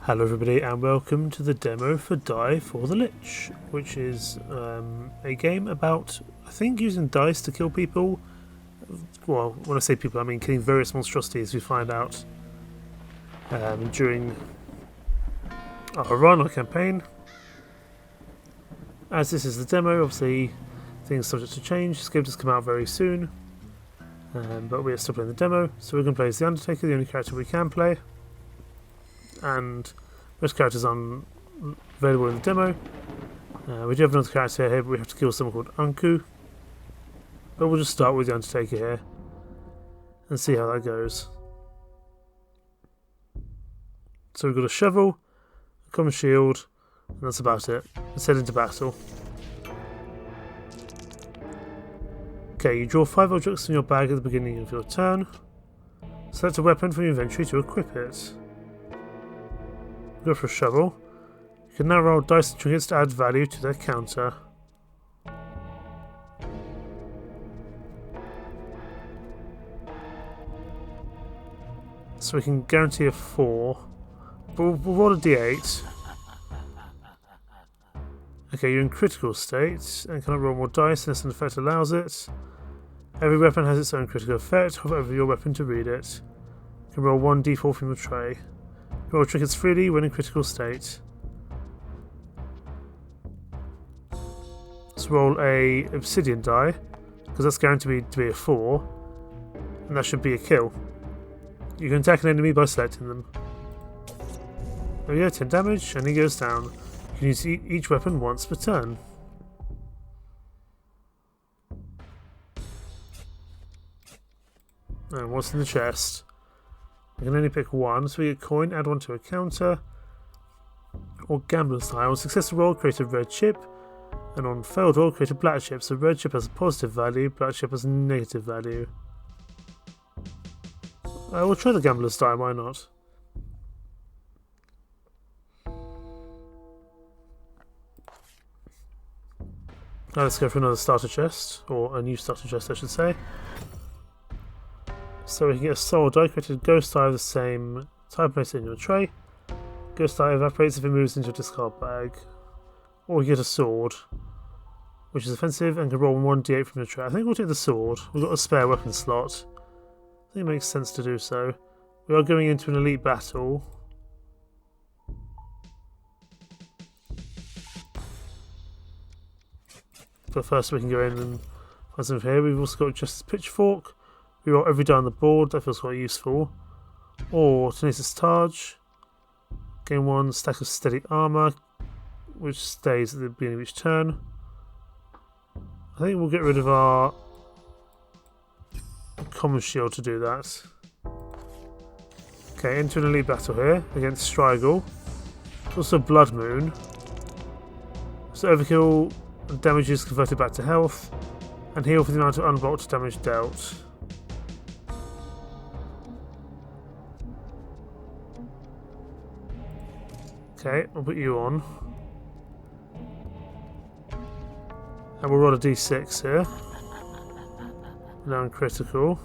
Hello everybody and welcome to the demo for For The Lich, which is a game about, I think, using dice to kill people. Well, when I say people, I mean killing various monstrosities we find out during our run or campaign. As this is the demo, obviously things are subject to change. This game does come out very soon, but we are still playing the demo, so we're going to play as the Undertaker, the only character we can play. And most characters aren't available in the demo. We do have another character here, but we have to kill someone called Anku. But we'll just start with the Undertaker here and see how that goes. So we've got a shovel, a common shield, and that's about it. Let's head into battle. Okay, you draw 5 objects from your bag at the beginning of your turn. Select a weapon from your inventory to equip it. Go for a shovel. You can now roll dice and trinkets to add value to their counter. So we can guarantee a 4. But we'll roll a d8. Okay, you're in critical state and cannot roll more dice unless an effect allows it. Every weapon has its own critical effect. Hover over your weapon to read it. You can roll 1 d4 from your tray. Roll trinkets freely when in critical state. Let's roll a obsidian die, because that's guaranteed to be a 4, and that should be a kill. You can attack an enemy by selecting them. There we go, 10 damage, and he goes down. You can use each weapon once per turn. And what's in the chest? I can only pick one, so we get coin, add one to a counter. Or gambler style. On successful roll, create a red chip, and on failed roll, create a black chip. So red chip has a positive value, black chip has a negative value. We'll try the gambler style, why not? Now let's go for another starter chest, or a new starter chest I should say. So we can get a soul die, created ghost die of the same type, place it in your tray. Ghost die evaporates if it moves into a discard bag. Or you get a sword, which is offensive and can roll 1d8 from your tray. I think we'll take the sword. We've got a spare weapon slot. I think it makes sense to do so. We are going into an elite battle. But first we can go in and find something here. We've also got just a pitchfork. We roll every die on the board, that feels quite useful. Or Tenacious Targe. Gain 1 stack of steady armour, which stays at the beginning of each turn. I think we'll get rid of our common shield to do that. Okay, into an elite battle here against Strigel. Also Blood Moon. So overkill damage is converted back to health, and heal for the amount of unblocked damage dealt. Okay, I'll put you on. And we'll roll a d6 here. Now in critical.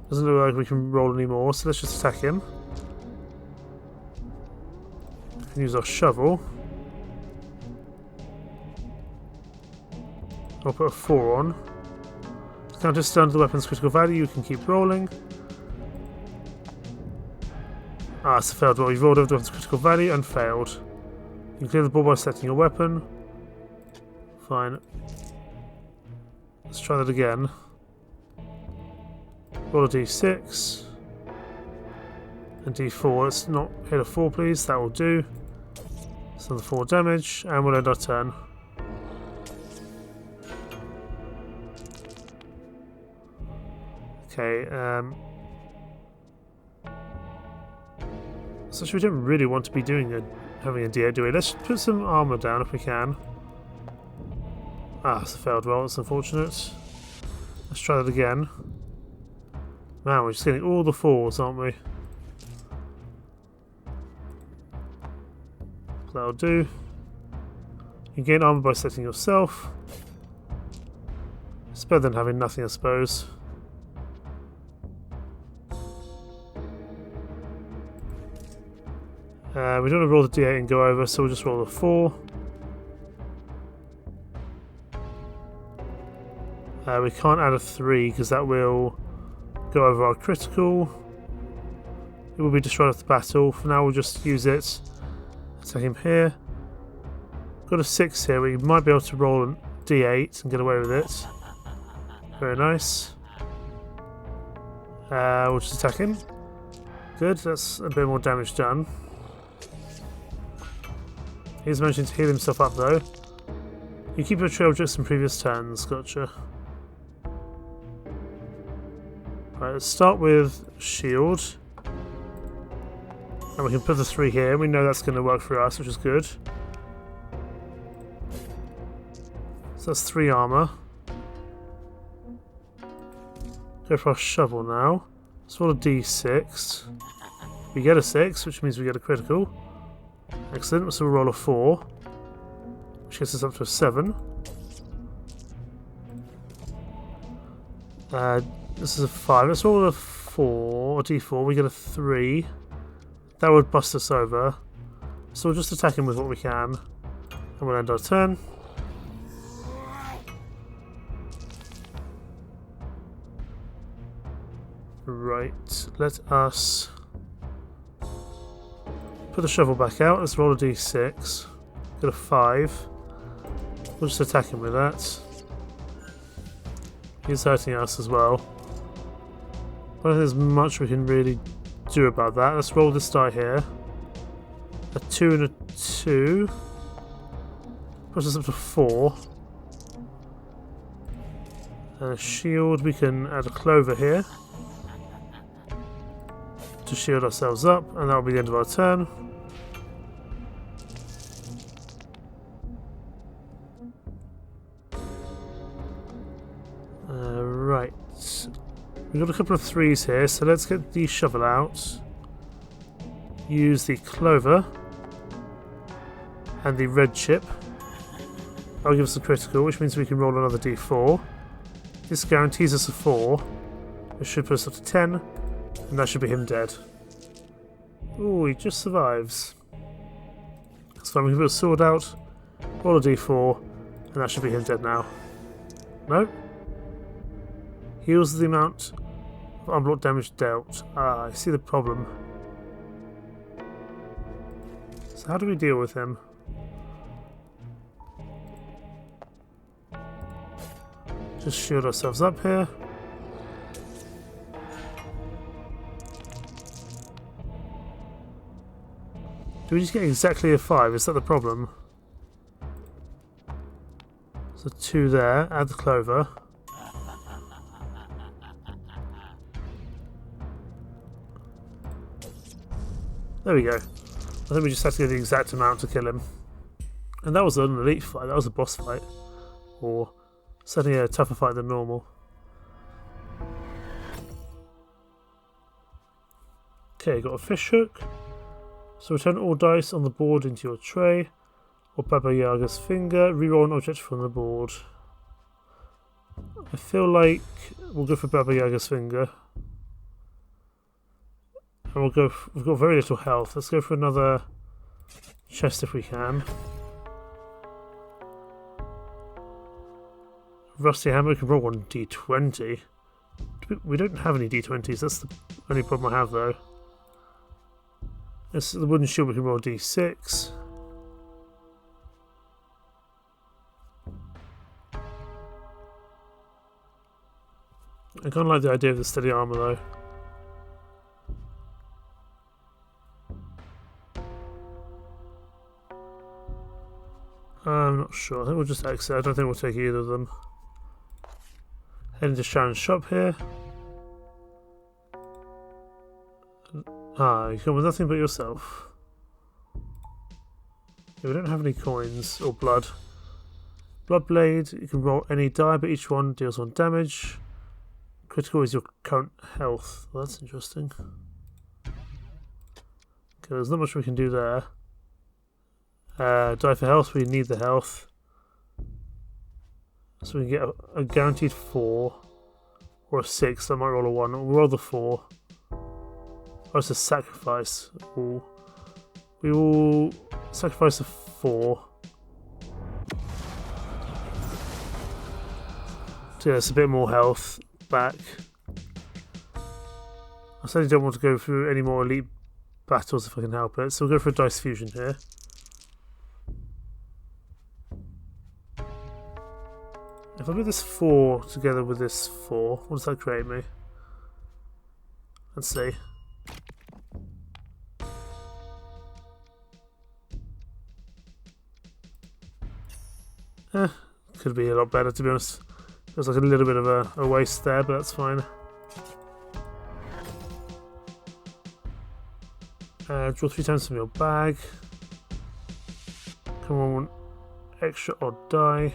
Doesn't look like we can roll anymore, so let's just attack him. We can use our shovel. I'll put a 4 on. Counter stun to the weapon's critical value, you can keep rolling. Ah, it's a failed roll. You've rolled over the weapon's critical value and failed. You can clear the board by selecting your weapon. Fine. Let's try that again. Roll a d6. And d4. Let's not hit a 4, please. That will do. It's another 4 damage, and we'll end our turn. Okay, so we don't really want to be having a D8, do we? Let's put some armour down if we can. Ah, it's a failed roll, it's unfortunate. Let's try that again. Man, we're just getting all the 4s, aren't we? That'll do. You gain armour by setting yourself. It's better than having nothing, I suppose. We don't want to roll the d8 and go over, so we'll just roll a 4. We can't add a 3 because that will go over our critical. It will be destroyed off the battle. For now, we'll just use it. Attack him here. Got a 6 here. We might be able to roll a d8 and get away with it. Very nice. We'll just attack him. Good, that's a bit more damage done. He's managing to heal himself up though. You keep your trail objects from previous turns, gotcha. Right, let's start with shield. And we can put the 3 here. We know that's going to work for us, which is good. So that's 3 armor. Go for our shovel now. Let's roll a d6. We get a 6, which means we get a critical. Excellent, so we'll roll a 4. Which gets us up to a 7. This is a 5. Let's roll a 4, or d4. We get a 3. That would bust us over. So we'll just attack him with what we can. And we'll end our turn. Right, let us put the shovel back out. Let's roll a d6. Get a 5. We'll just attack him with that. He's hurting us as well. I don't think there's much we can really do about that. Let's roll this die here. A 2 and a 2. Puts us up to 4. And a shield. We can add a clover here to shield ourselves up, and that will be the end of our turn. Right. We've got a couple of 3s here, so let's get the shovel out. Use the clover and the red chip. That'll give us a critical, which means we can roll another d4. This guarantees us a 4. It should put us up to 10. And that should be him dead. Ooh, he just survives. That's fine, we can put a sword out, roll a d4, and that should be him dead now. No? Heals the amount of unblocked damage dealt. Ah, I see the problem. So how do we deal with him? Just shield ourselves up here. Do we just get exactly a 5? Is that the problem? So 2 there, add the clover. There we go. I think we just had to get the exact amount to kill him. And that was an elite fight, that was a boss fight. Or certainly a tougher fight than normal. Okay, got a fish hook. So return all dice on the board into your tray, or Baba Yaga's finger. Reroll an object from the board. I feel like we'll go for Baba Yaga's finger. And we'll go. We've got very little health. Let's go for another chest if we can. Rusty hammer. We can roll one d20. We don't have any d20s. That's the only problem I have though. This is the wooden shield. We can roll d6. I kind of like the idea of the steady armor though. I'm not sure. I think we'll just exit. I don't think we'll take either of them. Heading to Sharon's shop here. Ah, you come with nothing but yourself. Yeah, we don't have any coins or blood. Blood blade. You can roll any die, but each one deals 1 damage. Critical is your current health. Well, that's interesting. Okay, there's not much we can do there. Die for health, we need the health. So we can get a guaranteed 4 or a 6. I might roll a 1. We'll roll the 4. Oh, it's a sacrifice. Ooh. We will sacrifice a 4. To get us a bit more health back. I certainly don't want to go through any more elite battles if I can help it, so we'll go for a dice fusion here. If I put this 4 together with this 4, what does that create me? Let's see. Could be a lot better, to be honest. Feels like a little bit of a waste there, but that's fine. Draw 3 times from your bag. Come on, one extra odd die.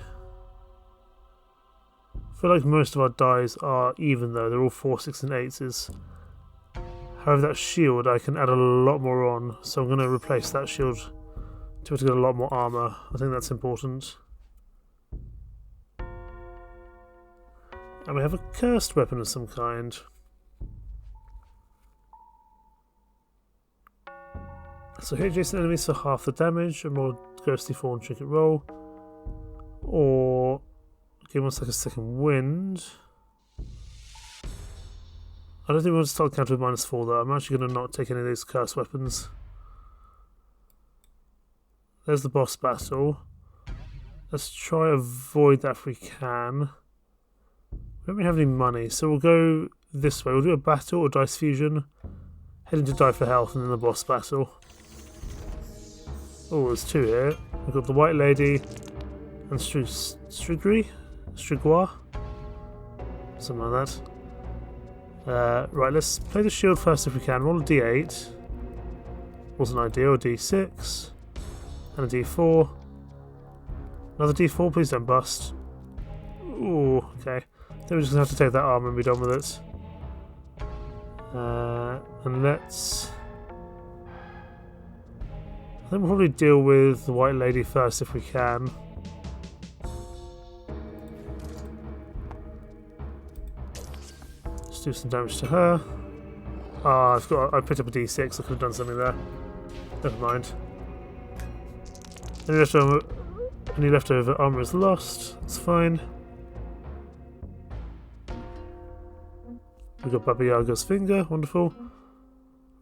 I feel like most of our dies are even though, they're all 4, 6 and 8s. However, that shield I can add a lot more on, so I'm going to replace that shield to get a lot more armour. I think that's important. And we have a cursed weapon of some kind. So hit adjacent enemies for half the damage and roll ghostly form trinket roll. Or give us like a second wind. I don't think we want to start counter with -4 though. I'm actually going to not take any of these cursed weapons. There's the boss battle. Let's try avoid that if we can. We don't really have any money, so we'll go this way. We'll do a battle or dice fusion. Heading to die for health and then the boss battle. Oh, there's 2 here. We've got the White Lady and Strigua? Something like that. Right, let's play the shield first if we can. Roll a d8. Wasn't ideal. A d6. And a d4. Another d4, please don't bust. Ooh, okay. Then we're just going to have to take that armor and be done with it. And let's... I think we'll probably deal with the White Lady first if we can. Just do some damage to her. Ah, I picked up a d6, I could have done something there. Never mind. Any leftover armor is lost, it's fine. We've got Baba Yaga's finger, wonderful.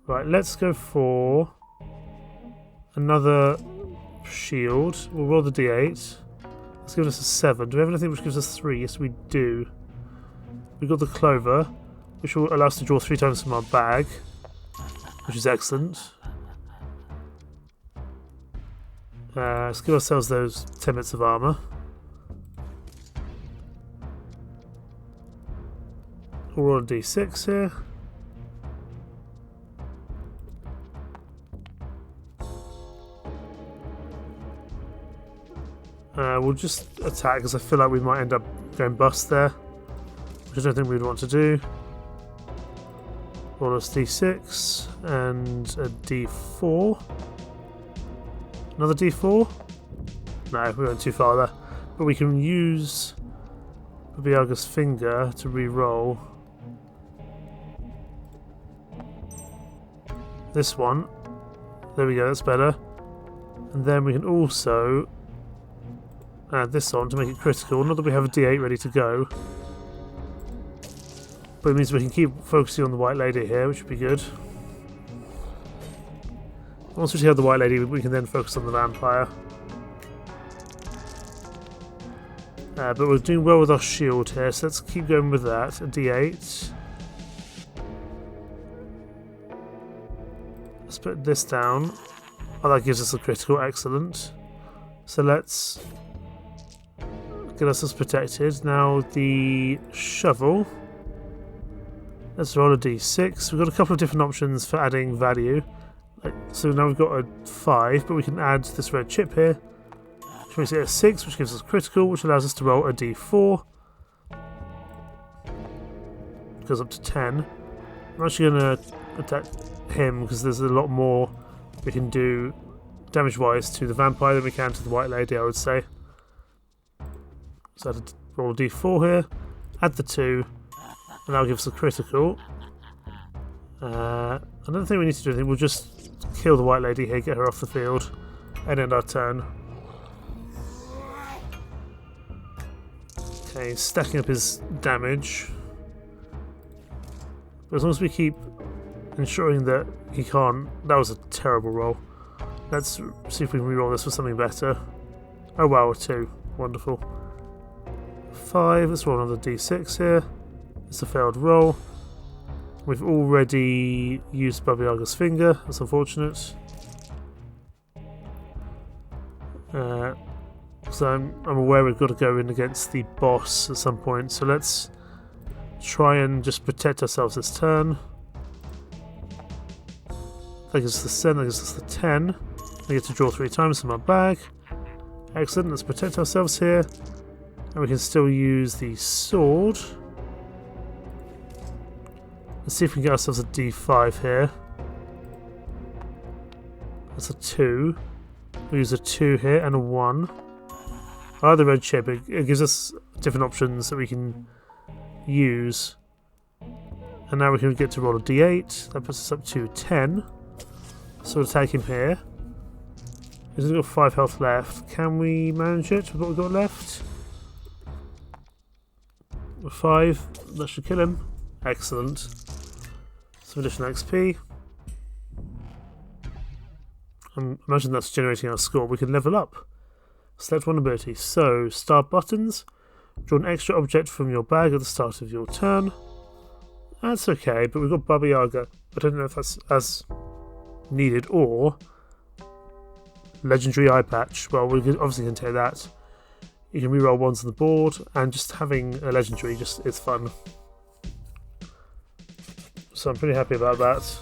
Right, let's go for another shield. We'll roll the d8. Let's give us a 7. Do we have anything which gives us 3? Yes, we do. We've got the clover, which will allow us to draw 3 times from our bag, which is excellent. Let's give ourselves those 10 minutes of armour. We'll roll a d6 here. We'll just attack because I feel like we might end up going bust there, which I don't think we'd want to do. Roll us d6 and a d4. Another d4? No, we went too far there. But we can use Biaga's finger to re-roll this one. There we go, that's better. And then we can also add this on to make it critical. Not that we have a d8 ready to go, but it means we can keep focusing on the White Lady here, which would be good. Once we see the White Lady, we can then focus on the vampire. But we're doing well with our shield here, so let's keep going with that. A d8. Let's put this down. Oh, that gives us a critical, excellent. So let's get ourselves protected. Now the shovel. Let's roll a d6. We've got a couple of different options for adding value. So now we've got a 5, but we can add this red chip here, which makes it a 6, which gives us critical, which allows us to roll a d4. Goes up to 10. I'm actually going to attack him because there's a lot more we can do damage-wise to the vampire than we can to the White Lady, I would say. So I had to roll a d4 here, add the 2, and that'll give us a critical. I don't think we need to do anything, we'll just kill the white lady here, get her off the field, and end our turn. Okay, stacking up his damage. But as long as we keep ensuring that he can't... That was a terrible roll. Let's see if we can reroll this for something better. Oh wow, a 2. Wonderful. 5, let's roll another d6 here. It's a failed roll. We've already used Baba Yaga's finger, that's unfortunate. So I'm aware we've got to go in against the boss at some point, so let's try and just protect ourselves this turn. That gives us the 7, that gives us the 10. We get to draw 3 times from our bag. Excellent, let's protect ourselves here. And we can still use the sword. Let's see if we can get ourselves a d5 here. That's a 2. We use a 2 here and a 1. I like the red shape, it gives us different options that we can use. And now we can get to roll a d8. That puts us up to 10. So we'll attack him here. He's only got 5 health left. Can we manage it with what we've got left? 5. That should kill him. Excellent. Some additional XP. Imagine that's generating our score. We can level up. Select one ability. So, start buttons. Draw an extra object from your bag at the start of your turn. That's okay, but we've got Baba Yaga. I don't know if that's as needed, or legendary eye patch. Well, we obviously can take that. You can reroll ones on the board, and just having a legendary just is fun. So I'm pretty happy about that.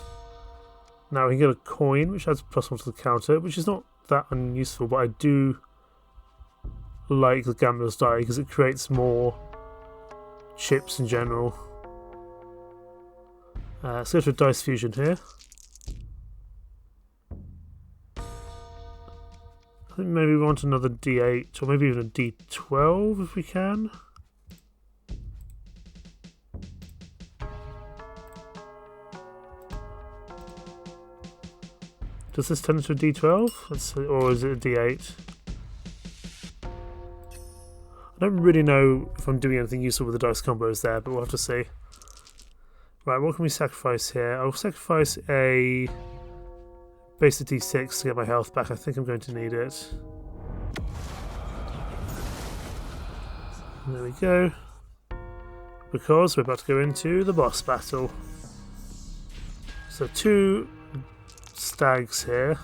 Now we can get a coin, which adds +1 to the counter, which is not that unuseful, but I do like the gambler's die because it creates more chips in general. Let's go to a dice fusion here. I think maybe we want another d8 or maybe even a d12 if we can. Does this turn into a d12? Let's see, or is it a d8? I don't really know if I'm doing anything useful with the dice combos there, but we'll have to see. Right, what can we sacrifice here? I'll sacrifice a basic d6 to get my health back. I think I'm going to need it. There we go. Because we're about to go into the boss battle. So 2 stags here.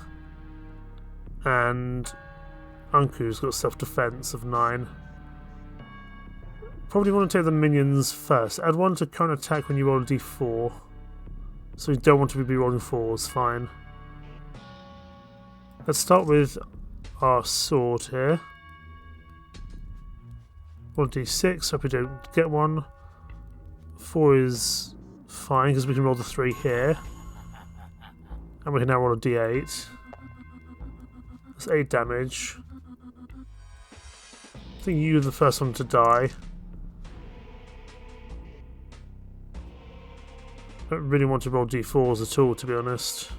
And Anku's got self-defense of 9. Probably want to take the minions first. Add 1 to current attack when you roll a d4. So you don't want to be rolling 4s, fine. Let's start with our sword here. Roll a d6, hope we don't get one. 4 is fine because we can roll the 3 here. And we can now roll a d8. That's 8 damage. I think you're the first one to die. I don't really want to roll d4s at all, to be honest.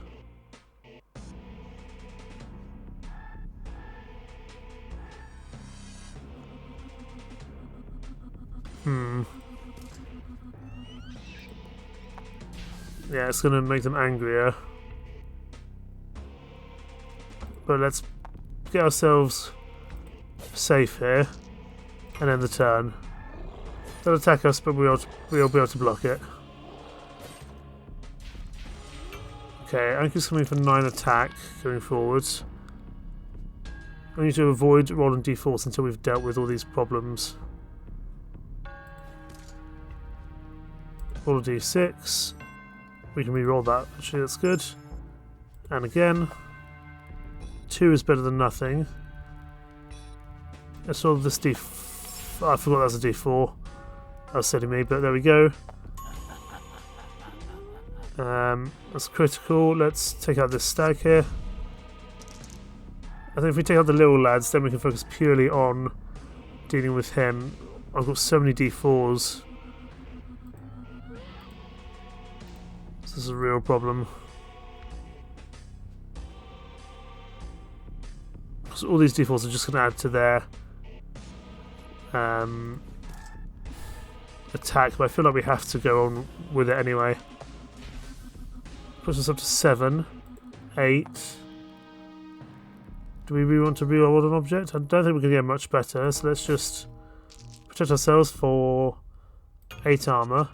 Yeah, it's going to make them angrier. But let's get ourselves safe here and end the turn. They'll attack us, but we'll be able to block it. Okay, Anku's coming for 9 attack going forwards. We need to avoid rolling d4s until we've dealt with all these problems. Roll a d6. We can re-roll that, actually that's good. And again. 2 is better than nothing. Let's roll this d4. I forgot that's a d4. That was silly me, but there we go. That's critical. Let's take out this stag here. I think if we take out the little lads, then we can focus purely on dealing with him. I've got so many d4s. This is a real problem. Because all these defaults are just going to add to their attack, but I feel like we have to go on with it anyway. Push us up to 7, 8. Do we really want to reroll an object? I don't think we're going to get much better, so let's just protect ourselves for 8 armour.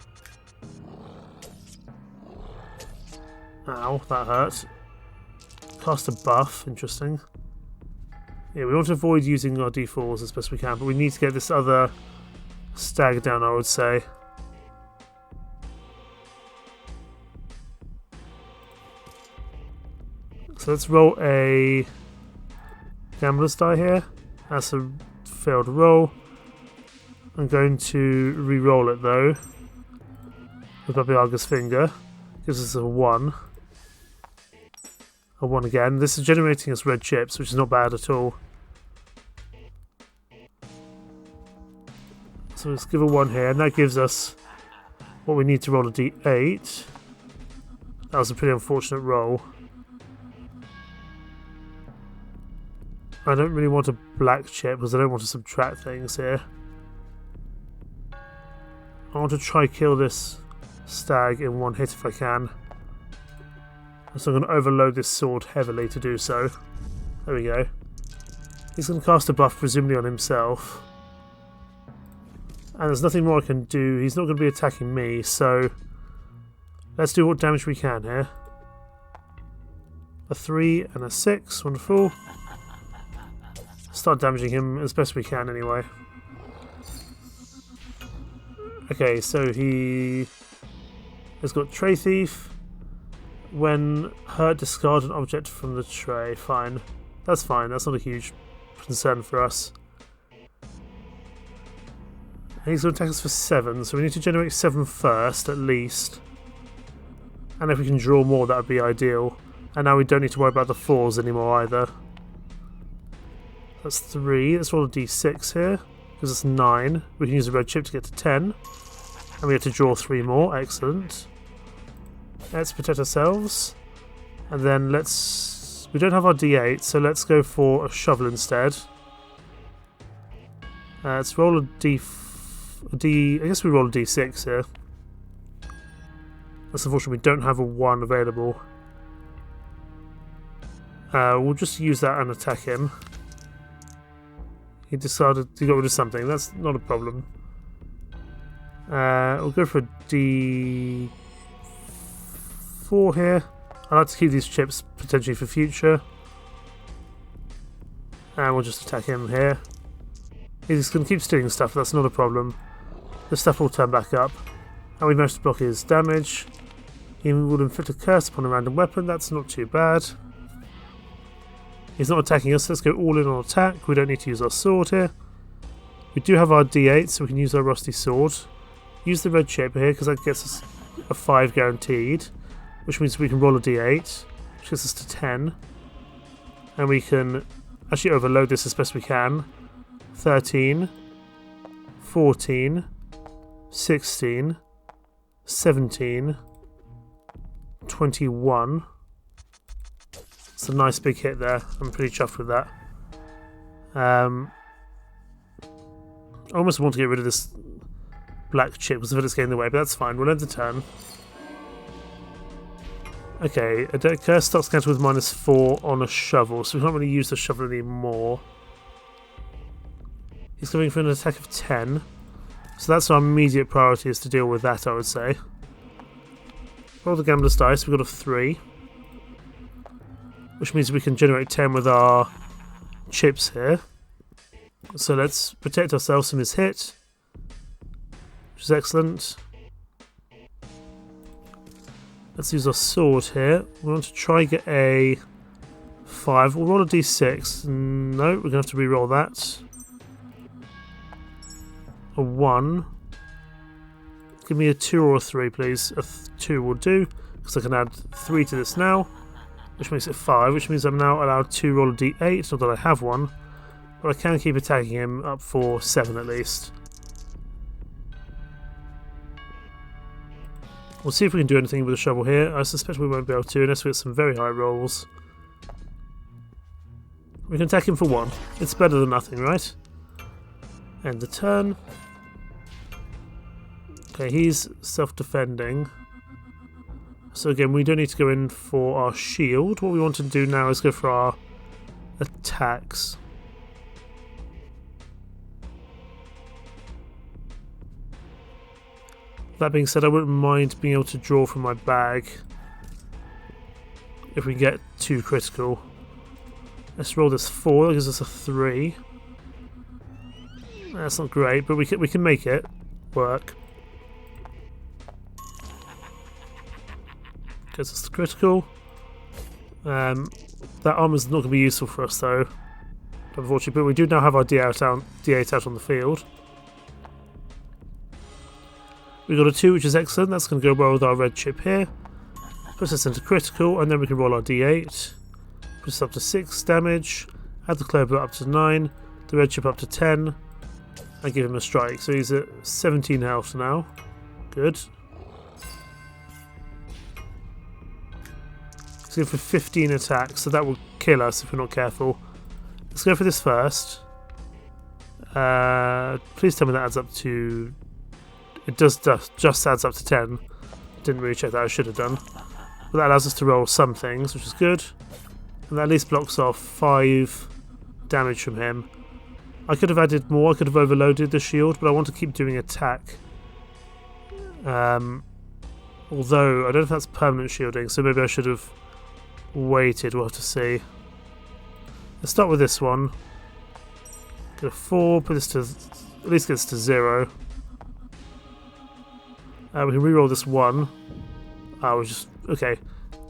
Ow, that hurt. Cast a buff, interesting. Yeah, we want to avoid using our D4s as best we can, but we need to get this other stag down, I would say. So let's roll a gambler's die here. That's a failed roll. I'm going to re-roll it though. We've got the Argus finger. Gives us a 1. A 1 again. This is generating us red chips, which is not bad at all. So let's give a 1 here, and that gives us what we need to roll a d8. That was a pretty unfortunate roll. I don't really want a black chip because I don't want to subtract things here. I want to try kill this stag in 1 hit if I can. So I'm going to overload this sword heavily to do so. There we go. He's going to cast a buff presumably on himself. And there's nothing more I can do. He's not going to be attacking me, so let's do what damage we can here. A 3 and a 6, wonderful. Start damaging him as best we can anyway. Okay, so he has got Tray Thief. When hurt, discard an object from the tray. Fine. That's fine. That's not a huge concern for us. And he's going to attack us for 7, so we need to generate 7 first, at least. And if we can draw more, that would be ideal. And now we don't need to worry about the 4s anymore either. That's 3. Let's roll a d6 here. Because it's 9. We can use a red chip to get to 10. And we have to draw 3 more. Excellent. Let's protect ourselves. And then let's... We don't have our d8, so let's go for a shovel instead. Let's roll a I guess we roll a d6 here. That's unfortunate, we don't have a 1 available. We'll just use that and attack him. He decided he got rid of something. That's not a problem. We'll go for a d4 here. I like to keep these chips potentially for future. And we'll just attack him here. He's going to keep stealing stuff, that's not a problem. The stuff will turn back up. And we managed to block his damage. He will inflict a curse upon a random weapon, that's not too bad. He's not attacking us, let's go all in on attack. We don't need to use our sword here. We do have our d8, so we can use our rusty sword. Use the red chip here, because that gets us a 5 guaranteed. Which means we can roll a d8, which gets us to 10. And we can actually overload this as best we can. 13, 14, 16, 17, 21. It's a nice big hit there. I'm pretty chuffed with that. I almost want to get rid of this black chip because I feel it's getting in the way, but that's fine. We'll end the turn. Okay, a curse starts counter with -4 on a shovel, so we can't really use the shovel anymore. He's coming for an attack of 10. So that's our immediate priority, is to deal with that, I would say. Roll the gambler's dice, we've got a 3. Which means we can generate 10 with our chips here. So let's protect ourselves from his hit. Which is excellent. Let's use our sword here. We want to try and get a 5. We'll roll a d6. No, we're going to have to re-roll that. A 1. Give me a 2 or a 3, please. A 2 will do, because I can add 3 to this now, which makes it 5, which means I'm now allowed to roll a d8, not that I have one, but I can keep attacking him up for 7 at least. We'll see if we can do anything with the shovel here. I suspect we won't be able to unless we get some very high rolls. We can attack him for 1. It's better than nothing, right? End the turn. Okay, he's self-defending. So again, we don't need to go in for our shield. What we want to do now is go for our attacks. That being said, I wouldn't mind being able to draw from my bag if we get 2 critical. Let's roll this 4, that gives us a 3. That's not great, but we can make it work. Gets us the critical. That armor's not going to be useful for us though, unfortunately, but we do now have our D8 out on the field. We got a 2, which is excellent. That's going to go well with our red chip here. Puts us into critical, and then we can roll our D8. Puts us up to 6 damage. Add the clover up to 9. The red chip up to 10. And give him a strike. So he's at 17 health now. Good. Let's go for 15 attacks, so that will kill us if we're not careful. Let's go for this first. Please tell me that adds up to... It just adds up to 10. Didn't really check that, I should have done. But that allows us to roll some things, which is good. And that at least blocks off 5 damage from him. I could have added more, I could have overloaded the shield, but I want to keep doing attack. Although, I don't know if that's permanent shielding, so maybe I should have waited, we'll have to see. Let's start with this one. Get a 4, put this to... at least get this to 0. We can reroll this 1. We just... okay,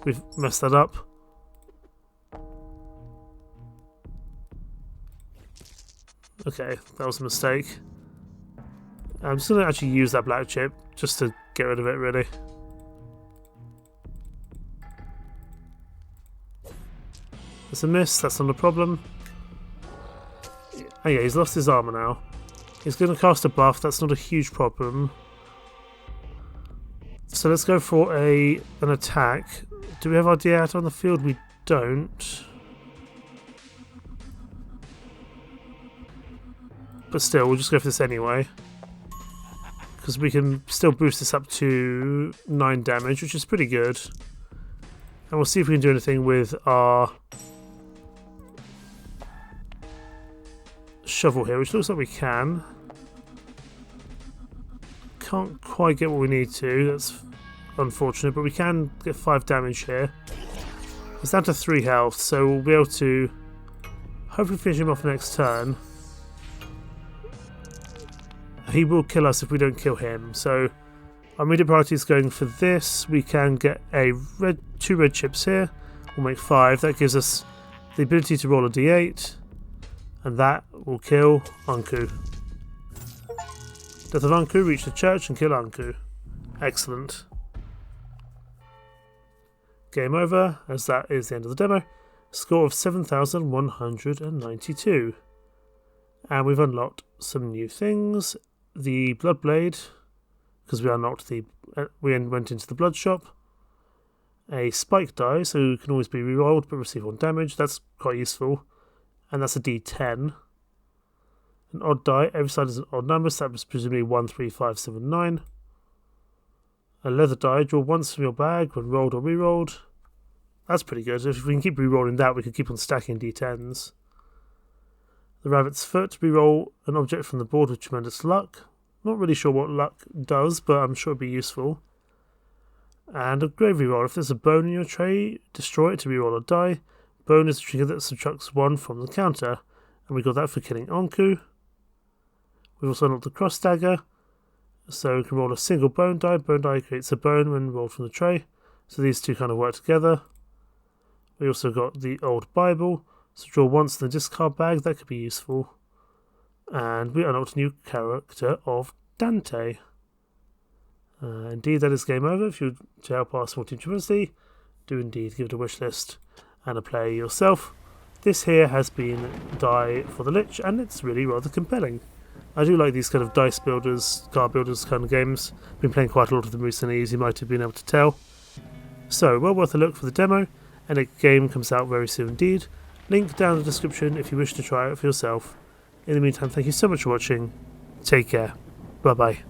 we've messed that up. Okay, that was a mistake. I'm just going to actually use that black chip, just to get rid of it, really. It's a miss, that's not a problem. Oh yeah, he's lost his armor now. He's going to cast a buff, that's not a huge problem. So let's go for an attack. Do we have our D8 on the field? We don't. But still, we'll just go for this anyway. Because we can still boost this up to 9 damage, which is pretty good. And we'll see if we can do anything with our shovel here, which looks like we can. Can't quite get what we need to, that's unfortunate, but we can get 5 damage here. It's down to 3 health, so we'll be able to hopefully finish him off next turn. He will kill us if we don't kill him, so our immediate priority is going for this. We can get 2 red chips here, we'll make 5, that gives us the ability to roll a d8, and that will kill Anku. Death of Anku, reach the church and kill Anku. Excellent. Game over, as that is the end of the demo. Score of 7,192. And we've unlocked some new things. The Bloodblade, because we unlocked the... we went into the Blood Shop. A Spike die, so it can always be rerolled but receive 1 damage. That's quite useful. And that's a D10. An odd die, every side is an odd number, so that was presumably 1, 3, 5, 7, 9. A leather die, draw once from your bag when rolled or rerolled. That's pretty good. If we can keep rerolling that, we can keep on stacking D10s. The rabbit's foot, reroll an object from the board with tremendous luck. Not really sure what luck does, but I'm sure it'd be useful. And a gravy roll. If there's a bone in your tray, destroy it to reroll a die. Bone is a trigger that subtracts 1 from the counter. And we got that for killing Anku. We've also unlocked the cross dagger, so we can roll a single bone die. Bone die creates a bone when rolled from the tray, so these two kind of work together. We also got the old Bible, so draw once in the discard bag, that could be useful. And we unlocked a new character of Dante. Indeed, that is game over. If you want to help our small team tremendously, do indeed give it a wish list and a play yourself. This here has been Die for the Lich, and it's really rather compelling. I do like these kind of dice builders, card builders kind of games. Been playing quite a lot of them recently, as you might have been able to tell. So, well worth a look for the demo, and a game comes out very soon indeed. Link down in the description if you wish to try it for yourself. In the meantime, thank you so much for watching. Take care. Bye bye.